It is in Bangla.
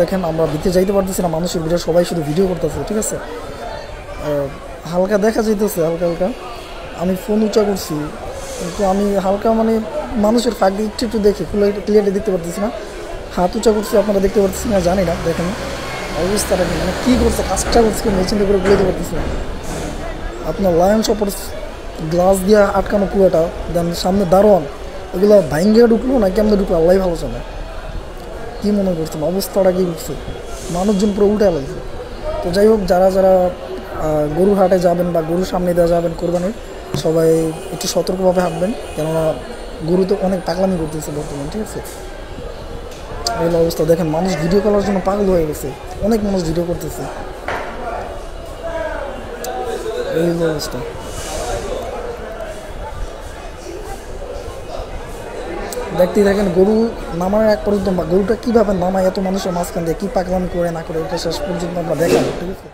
দেখেন আমরা ভিতরে যাইতে পারতেছি না, মানুষের ভিতরে সবাই শুধু ভিডিও করতেছে, ঠিক আছে। হালকা দেখা যাইতেছে, হালকা হালকা আমি ফোন উঁচা করছি, কিন্তু আমি হালকা মানে মানুষের ফাঁক দিয়ে একটু একটু দেখি, ক্লিয়ারলি দেখতে পারতেছি না। হাত উঁচা করছি, আপনারা দেখতে পারতেছি না জানি না। দেখেন অবস্থাটা কি, মানে কী করছে, কাজটা করছে মেশিনটা করে বুঝতে পারতেছি না। আপনার লায়ন শপের গ্লাস দিয়ে আটকানো পুরোটা, দেন সামনে দারোয়ান, এগুলো ভাঙ্গিয়ে ঢুকলো না কেমন ঢুকলো আল্লাহ ভালো জানে। কী মনে করছেন অবস্থাটা কী করছে, মানুষজন পুরো উল্টে লাগছে। তো যাই হোক, যারা যারা গরুর হাটে যাবেন বা গরুর সামনে দেওয়া যাবেন কোরবানির, সবাই একটু সতর্কভাবে হাঁটবেন, কেননা গরু তো অনেক পাগলামি করতেছে বর্তমানে, ঠিক আছে। এই অবস্থা দেখেন, মানুষ ভিডিও করার জন্য পাগল হয়ে গেছে, অনেক মানুষ ভিডিও করতেছে, এই অবস্থা। দেখতেই দেখেন গরু নামানোর এক পর্যন্ত, গরুটা কীভাবে নামায় এত মানুষের মাঝখান দিয়ে, কী পাগলামি করে না করে, এটা শেষ পর্যন্ত আমরা দেখাবো, ঠিক আছে।